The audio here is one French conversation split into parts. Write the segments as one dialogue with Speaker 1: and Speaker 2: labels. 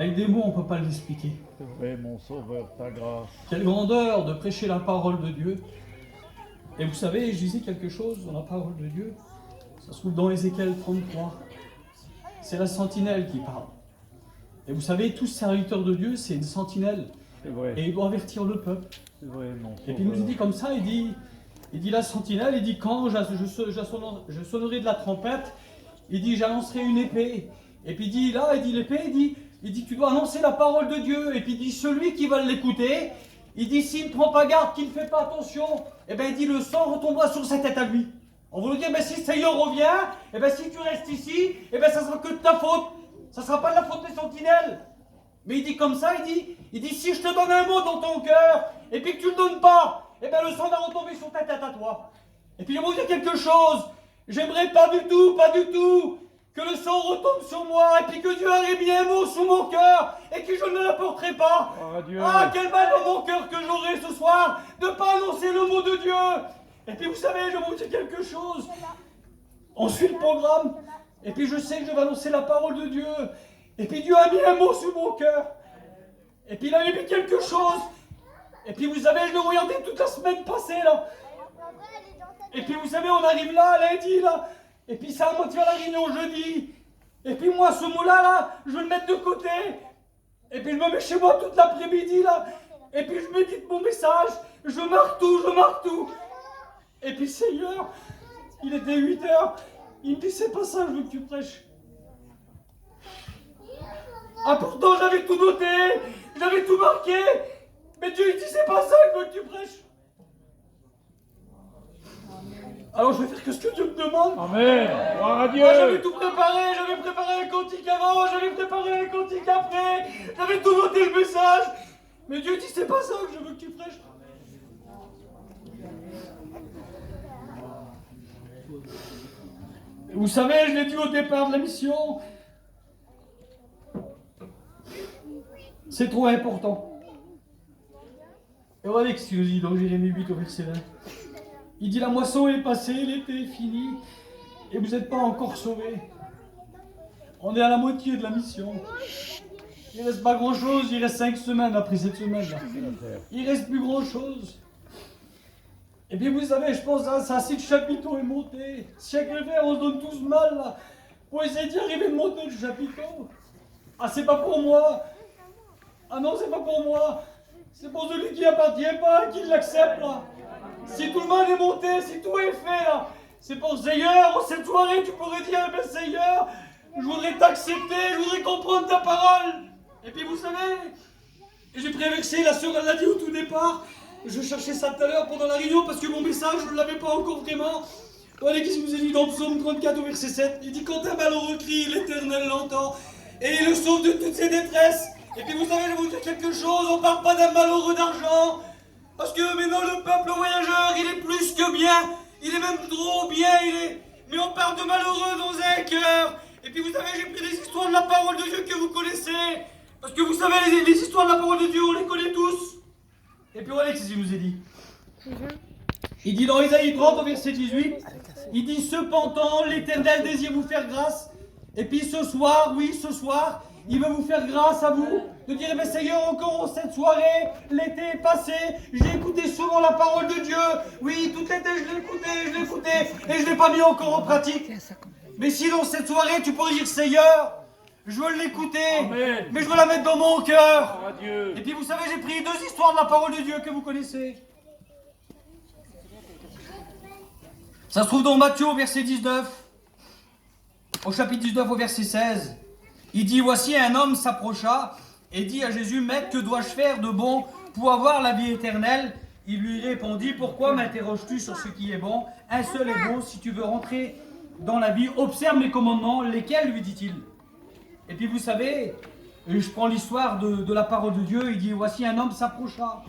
Speaker 1: Avec des mots, on ne peut pas l'expliquer.
Speaker 2: C'est vrai, mon Sauveur, ta grâce.
Speaker 1: Quelle grandeur de prêcher la parole de Dieu. Et vous savez, je disais quelque chose dans la parole de Dieu. Ça se trouve dans Ézéchiel 33. C'est la sentinelle qui parle. Et vous savez, tout serviteur de Dieu, c'est une sentinelle.
Speaker 2: C'est vrai.
Speaker 1: Et il doit avertir le peuple.
Speaker 2: C'est vrai, mon Sauveur.
Speaker 1: Et puis il nous dit comme ça, il dit la sentinelle, il dit quand je sonnerai de la trompette, il dit j'annoncerai une épée. Et puis il dit là, il dit l'épée, il dit tu dois annoncer la parole de Dieu. Et puis il dit celui qui va l'écouter, il dit s'il ne prend pas garde, qu'il ne fait pas attention, et bien il dit le sang retombera sur sa tête à lui. On va lui dire, mais si le Seigneur revient, et bien si tu restes ici, et bien ça sera que de ta faute. Ça ne sera pas de la faute des sentinelles. Mais il dit comme ça, il dit si je te donne un mot dans ton cœur, et puis que tu ne le donnes pas, et bien le sang va retomber sur ta tête à toi. Et puis je vais vous dire quelque chose, j'aimerais pas du tout, que le sang retombe sur moi, et puis que Dieu ait mis un mot sur mon cœur, et que je ne l'apporterai pas. Ah, quel mal dans mon cœur que j'aurai ce soir, de ne pas annoncer le mot de Dieu. Et puis vous savez, je vais vous dire quelque chose, on suit le programme, et puis je sais que je vais annoncer la parole de Dieu, et puis Dieu a mis un mot sur mon cœur, et puis il a mis quelque chose, et puis vous savez, je l'ai regardé toute la semaine passée là, et puis vous savez, on arrive là, lundi là, et puis ça va faire la réunion jeudi, et puis moi ce mot-là, là, je vais le mettre de côté, et puis je me mets chez moi toute l'après-midi là, et puis je médite mon message, je marque tout, et puis Seigneur, il était 8h, il me dit c'est pas ça, je veux que tu prêches. Ah pourtant j'avais tout noté, j'avais tout marqué, mais Dieu il dit c'est pas ça que je veux que tu prêches. Alors je vais faire que ce que Dieu me demande.
Speaker 2: Amen. Gloire à Dieu.
Speaker 1: Ah, j'avais tout préparé, j'avais préparé un cantique avant, j'avais préparé un cantique après, j'avais tout noté le message. Mais Dieu dit c'est pas ça que je veux que tu prêches. Vous savez, je l'ai dit au départ de la mission, c'est trop important. Et voilà ce qu'il nous dit dans Jérémie 8 au verset 20. Il dit la moisson est passée, l'été est fini, et vous n'êtes pas encore sauvés. On est à la moitié de la mission. Il ne reste pas grand chose, il reste 5 semaines après cette semaine-là. Il ne reste plus grand chose. Et puis vous savez, je pense à ça, si le chapiteau est monté, siècle vert, on se donne tous mal là, pour essayer d'y arriver de monter le chapiteau. Ah, c'est pas pour moi. Ah non, c'est pas pour moi. C'est pour celui qui appartient pas, qui l'accepte là. Si tout le monde est monté, si tout est fait là, c'est pour Seigneur, en cette soirée, tu pourrais dire, eh bien Seigneur, je voudrais t'accepter, je voudrais comprendre ta parole. Et puis vous savez, j'ai pris un verset, la sœur elle l'a dit au tout départ. Je cherchais ça tout à l'heure pendant la réunion parce que mon message, je ne l'avais pas encore vraiment. Voilà qu'est-ce qu'il nous a dit dans Psaume 34 au verset 7. Il dit quand un malheureux crie, l'Éternel l'entend et il le sauve de toutes ses détresses. Et puis vous savez, je vais vous dire quelque chose, on ne parle pas d'un malheureux d'argent. Parce que maintenant le peuple voyageur, il est plus que bien. Il est même trop bien, mais on parle de malheureux dans un cœur. Et puis vous savez, j'ai pris des histoires de la parole de Dieu que vous connaissez. Parce que vous savez, les histoires de la parole de Dieu, on les connaît tous. Et puis voilà ce qu'il nous a dit. Il dit dans Isaïe 30 au verset 18, il dit cependant l'Éternel désire vous faire grâce. Et puis ce soir, oui ce soir, il veut vous faire grâce à vous. De dire, mais Seigneur, encore cette soirée, l'été est passé, j'ai écouté souvent la parole de Dieu. Oui, tout l'été je l'ai écouté, et je ne l'ai pas mis encore en pratique. Mais si dans cette soirée, tu pourrais dire, Seigneur, je veux l'écouter, mais je veux la mettre dans mon cœur. Et puis vous savez, j'ai pris 2 histoires de la parole de Dieu que vous connaissez. Ça se trouve dans Matthieu au verset 19, au chapitre 19 au verset 16. Il dit, voici un homme s'approcha et dit à Jésus, Maître, que dois-je faire de bon pour avoir la vie éternelle? Il lui répondit, pourquoi m'interroges-tu sur ce qui est bon? Un seul est bon, si tu veux rentrer dans la vie, observe mes commandements, lesquels lui dit-il? Et puis vous savez, je prends l'histoire de la parole de Dieu, il dit, voici un homme s'approcha.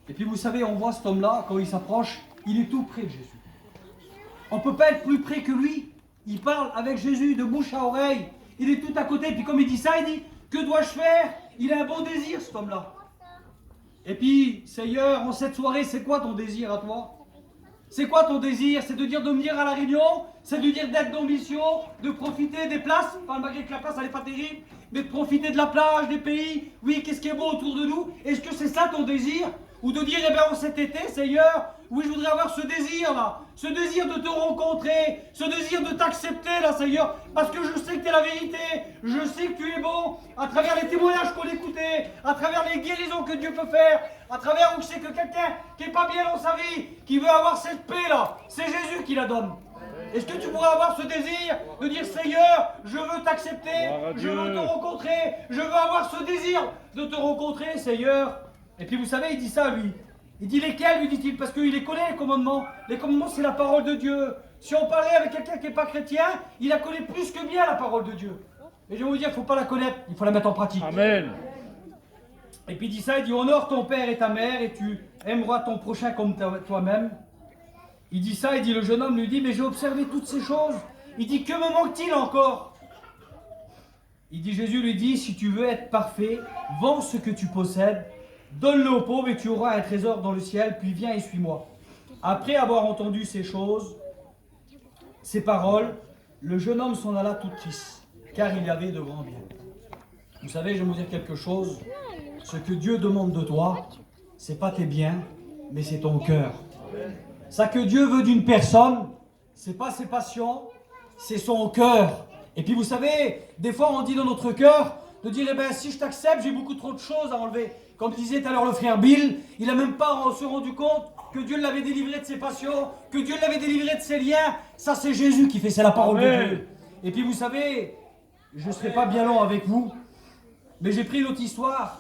Speaker 1: Et puis vous savez, on voit cet homme-là, quand il s'approche, il est tout près de Jésus. On ne peut pas être plus près que lui. Il parle avec Jésus de bouche à oreille. Il est tout à côté. Et puis comme il dit ça, il dit, que dois-je faire? Il a un bon désir, cet homme-là. Et puis, Seigneur, en cette soirée, c'est quoi ton désir à toi? C'est quoi ton désir? C'est de dire de venir à la réunion? C'est de dire d'être dans mission, de profiter des places, enfin, malgré que la place elle n'est pas terrible, mais de profiter de la plage, des pays, oui, qu'est-ce qui est beau autour de nous? Est-ce que c'est ça ton désir? Ou de dire, eh bien, cet été, Seigneur, oui, je voudrais avoir ce désir-là, ce désir de te rencontrer, ce désir de t'accepter, là, Seigneur, parce que je sais que tu es la vérité, je sais que tu es bon, à travers les témoignages qu'on écoutait, à travers les guérisons que Dieu peut faire, à travers où je sais que quelqu'un qui n'est pas bien dans sa vie, qui veut avoir cette paix-là, c'est Jésus qui la donne. Est-ce que tu pourrais avoir ce désir de dire, Seigneur, je veux t'accepter, je veux te rencontrer, je veux avoir ce désir de te rencontrer, Seigneur. Et puis vous savez, il dit ça, lui. Il dit lesquels, lui dit-il, parce qu'il les connaît, les commandements. Les commandements, c'est la parole de Dieu. Si on parlait avec quelqu'un qui n'est pas chrétien, il la connaît plus que bien, la parole de Dieu. Et je vais vous dire, il ne faut pas la connaître, il faut la mettre en pratique.
Speaker 2: Amen.
Speaker 1: Et puis il dit ça, il dit, honore ton père et ta mère, et tu aimeras ton prochain comme toi-même. Il dit ça, il dit, le jeune homme lui dit, mais j'ai observé toutes ces choses. Il dit, que me manque-t-il encore? Il dit, Jésus lui dit, si tu veux être parfait, vends ce que tu possèdes, donne-le aux pauvres et tu auras un trésor dans le ciel, puis viens et suis-moi. Après avoir entendu ces choses, ces paroles, le jeune homme s'en alla tout triste, car il y avait de grands biens. Vous savez, je vais vous dire quelque chose, ce que Dieu demande de toi, c'est pas tes biens, mais c'est ton cœur. Ça que Dieu veut d'une personne, c'est pas ses passions, c'est son cœur. Et puis vous savez, des fois on dit dans notre cœur, de dire, eh ben si je t'accepte, j'ai beaucoup trop de choses à enlever. Comme disait tout à l'heure le frère Bill, il n'a même pas se rendu compte que Dieu l'avait délivré de ses passions, que Dieu l'avait délivré de ses liens. Ça c'est Jésus qui fait, c'est la parole de Dieu. Et puis vous savez, je ne serai pas bien long avec vous, mais j'ai pris une autre histoire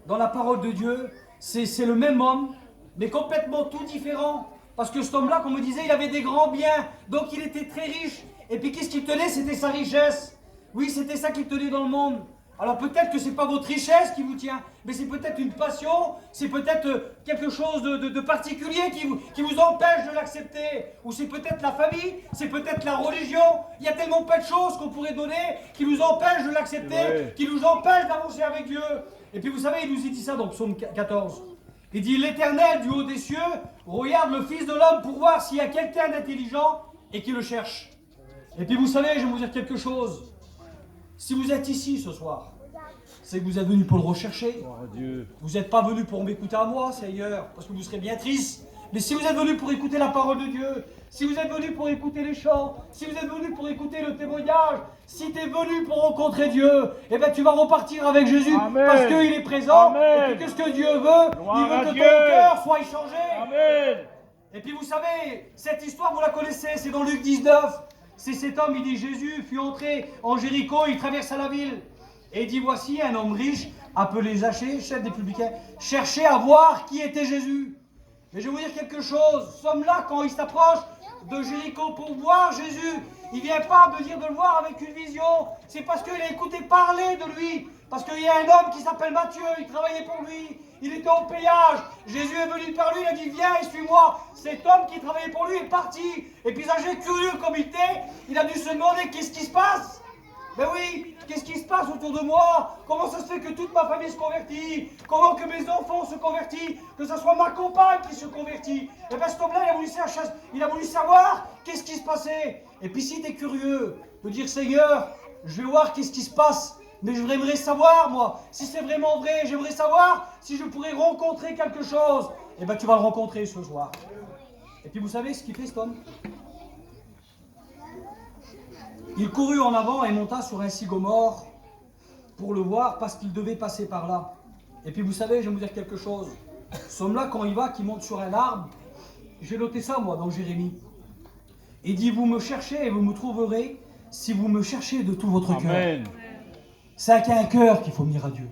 Speaker 1: dans la parole de Dieu. C'est le même homme, mais complètement tout différent. Parce que cet homme-là, comme on me disait, il avait des grands biens, donc il était très riche. Et puis qu'est-ce qui tenait? C'était sa richesse. Oui, c'était ça qui tenait dans le monde. Alors peut-être que ce n'est pas votre richesse qui vous tient, mais c'est peut-être une passion, c'est peut-être quelque chose de particulier qui vous empêche de l'accepter. Ou c'est peut-être la famille, c'est peut-être la religion. Il y a tellement peu de choses qu'on pourrait donner qui nous empêchent de l'accepter, qui nous empêchent d'avancer avec Dieu. Et puis vous savez, il nous dit ça dans Psaume 14. Il dit, l'Éternel du haut des cieux regarde le Fils de l'homme pour voir s'il y a quelqu'un d'intelligent et qui le cherche. Et puis vous savez, je vais vous dire quelque chose. Si vous êtes ici ce soir, c'est que vous êtes venu pour le rechercher. Vous n'êtes pas venu pour m'écouter à moi, Seigneur, parce que vous serez bien triste. Mais si vous êtes venu pour écouter la parole de Dieu, si vous êtes venu pour écouter les chants, si vous êtes venu pour écouter le témoignage, si tu es venu pour rencontrer Dieu, eh bien tu vas repartir avec Jésus. Amen. Parce qu'il est présent. Amen. Et puis qu'est-ce que Dieu veut? Il veut que ton cœur soit échangé. Amen. Et puis vous savez, cette histoire vous la connaissez, c'est dans Luc 19. C'est cet homme, il dit, Jésus fut entré en Jéricho, il traversa la ville. Et il dit, voici un homme riche, appelé Zachée, chef des publicains, cherchait à voir qui était Jésus. Mais je vais vous dire quelque chose, ce homme-là, quand il s'approche de Jéricho pour voir Jésus, il ne vient pas de dire de le voir avec une vision, c'est parce qu'il a écouté parler de lui. Parce qu'il y a un homme qui s'appelle Matthieu, il travaillait pour lui, il était au péage. Jésus est venu par lui, il a dit viens et suis-moi. Cet homme qui travaillait pour lui est parti. Et puis Zachée, curieux comme il était, il a dû se demander qu'est-ce qui se passe. Ben oui, qu'est-ce qui se passe autour de moi? Comment ça se fait que toute ma famille se convertit? Comment que mes enfants se convertissent? Que ce soit ma compagne qui se convertit? Et bien cet homme-là, il a voulu savoir qu'est-ce qui se passait. Et puis si tu es curieux de dire Seigneur, je vais voir qu'est-ce qui se passe. Mais j'aimerais savoir, moi, si c'est vraiment vrai, j'aimerais savoir si je pourrais rencontrer quelque chose. Eh bien, tu vas le rencontrer ce soir. Et puis, vous savez ce qu'il fait, cet homme? Il courut en avant et monta sur un sycomore pour le voir parce qu'il devait passer par là. Et puis, vous savez, je vais vous dire quelque chose. Ce homme-là, quand il va, qui monte sur un arbre, j'ai noté ça, moi, dans Jérémie. Il dit, vous me cherchez et vous me trouverez si vous me cherchez de tout votre cœur. C'est avec un cœur qu'il faut venir à Dieu.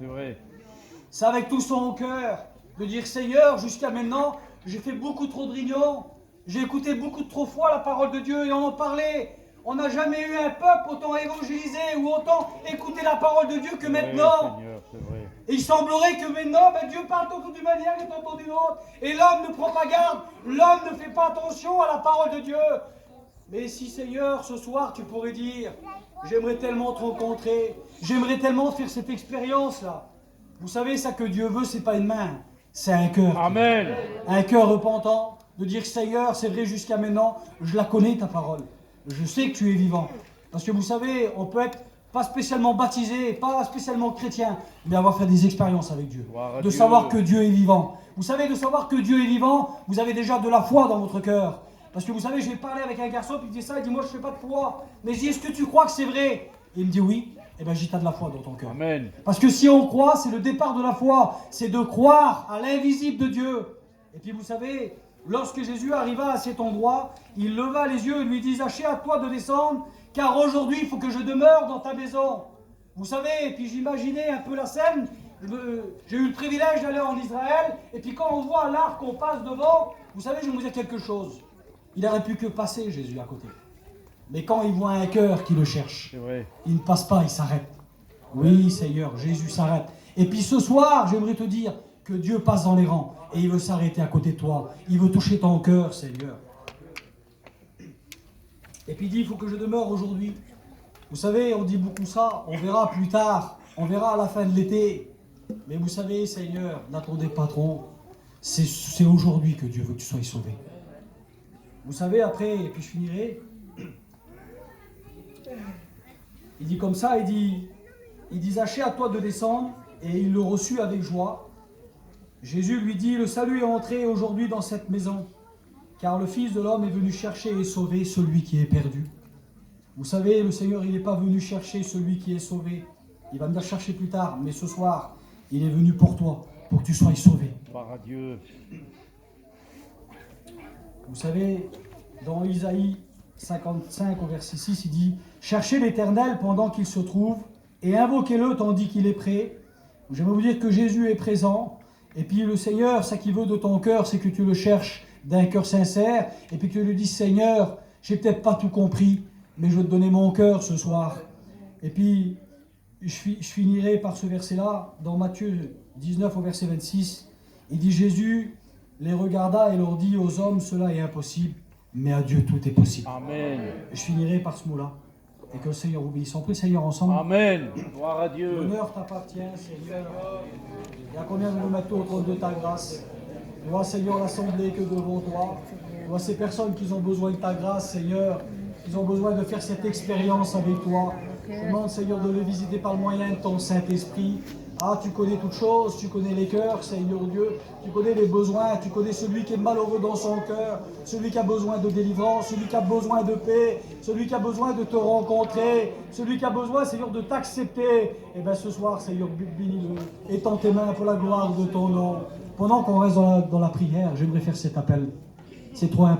Speaker 1: C'est avec tout son cœur. De dire, Seigneur, jusqu'à maintenant, j'ai fait beaucoup trop de réunions. J'ai écouté beaucoup trop fois la parole de Dieu et on en parlait. On n'a jamais eu un peuple autant évangélisé ou autant écouté la parole de Dieu que maintenant.
Speaker 2: Seigneur, c'est vrai.
Speaker 1: Et il semblerait que maintenant, Dieu parle tantôt d'une manière et tantôt d'une autre. Et l'homme ne prend pas garde. L'homme ne fait pas attention à la parole de Dieu. Mais si, Seigneur, ce soir, tu pourrais dire, j'aimerais tellement te rencontrer, j'aimerais tellement faire cette expérience-là. Vous savez, ça que Dieu veut, c'est pas une main, c'est un cœur.
Speaker 2: Amen.
Speaker 1: Un cœur repentant, de dire Seigneur, c'est vrai jusqu'à maintenant, je la connais ta parole. Je sais que tu es vivant. Parce que vous savez, on peut être pas spécialement baptisé, pas spécialement chrétien, mais avoir fait des expériences avec Dieu.
Speaker 2: Gloire à
Speaker 1: De
Speaker 2: Dieu.
Speaker 1: savoir que Dieu est vivant. Vous savez, de savoir que Dieu est vivant, vous avez déjà de la foi dans votre cœur. Parce que vous savez, j'ai parlé avec un garçon, puis il dit ça, il dit moi je fais pas de foi. Mais je dis, est-ce que tu crois que c'est vrai? Et il me dit oui. Eh bien, j'ai t'as de la foi dans ton cœur.
Speaker 2: Amen.
Speaker 1: Parce que si on croit, c'est le départ de la foi. C'est de croire à l'invisible de Dieu. Et puis vous savez, lorsque Jésus arriva à cet endroit, il leva les yeux et lui dit, Zachée, à toi de descendre, car aujourd'hui il faut que je demeure dans ta maison. Vous savez, et puis j'imaginais un peu la scène. J'ai eu le privilège d'aller en Israël, et puis quand on voit l'arc, on passe devant, vous savez, je vais vous dire quelque chose. Il n'aurait pu que passer Jésus à côté. Mais quand il voit un cœur qui le cherche,
Speaker 2: C'est vrai.
Speaker 1: il ne passe pas, il s'arrête. Oui, Seigneur, Jésus s'arrête. Et puis ce soir, j'aimerais te dire que Dieu passe dans les rangs et il veut s'arrêter à côté de toi. Il veut toucher ton cœur, Seigneur. Et puis il dit, il faut que je demeure aujourd'hui. Vous savez, on dit beaucoup ça, on verra plus tard, on verra à la fin de l'été. Mais vous savez, Seigneur, n'attendez pas trop. C'est aujourd'hui que Dieu veut que tu sois sauvé. Vous savez, après, et puis je finirai. Il dit comme ça, il dit Zachée, à toi de descendre, et il le reçut avec joie. Jésus lui dit, le salut est entré aujourd'hui dans cette maison, car le Fils de l'homme est venu chercher et sauver celui qui est perdu. Vous savez, le Seigneur, il n'est pas venu chercher celui qui est sauvé. Il va venir chercher plus tard, mais ce soir, il est venu pour toi, pour que tu sois sauvé.
Speaker 2: Gloire à Dieu.
Speaker 1: Vous savez, dans Isaïe 55 au verset 6, il dit « Cherchez l'Éternel pendant qu'il se trouve, et invoquez-le tandis qu'il est prêt. » J'aimerais vous dire que Jésus est présent, et puis le Seigneur, ce qu'il veut de ton cœur, c'est que tu le cherches d'un cœur sincère, et puis que tu lui dises « Seigneur, j'ai peut-être pas tout compris, mais je veux te donner mon cœur ce soir. » Et puis, je finirai par ce verset-là, dans Matthieu 19 au verset 26, il dit « Jésus les regarda et leur dit aux hommes, cela est impossible, mais à Dieu tout est possible. »
Speaker 2: Amen.
Speaker 1: Je finirai par ce mot-là. Et que le Seigneur vous bénisse. On prie le Seigneur ensemble.
Speaker 2: Amen. Gloire à Dieu.
Speaker 1: L'honneur t'appartient, Seigneur. Et à combien nous nous mettons au trône de ta grâce. Tu vois, Seigneur, l'assemblée que devant toi. Tu vois ces personnes qui ont besoin de ta grâce, Seigneur. Ils ont besoin de faire cette expérience avec toi. Je demande, Seigneur, de le visiter par le moyen de ton Saint-Esprit. Ah, tu connais toutes choses, tu connais les cœurs, Seigneur Dieu, tu connais les besoins, tu connais celui qui est malheureux dans son cœur, celui qui a besoin de délivrance, celui qui a besoin de paix, celui qui a besoin de te rencontrer, celui qui a besoin, Seigneur, de t'accepter. Et bien ce soir, Seigneur, bénis-le, étends tes mains pour la gloire de ton nom. Pendant qu'on reste dans la prière, j'aimerais faire cet appel. C'est trop important.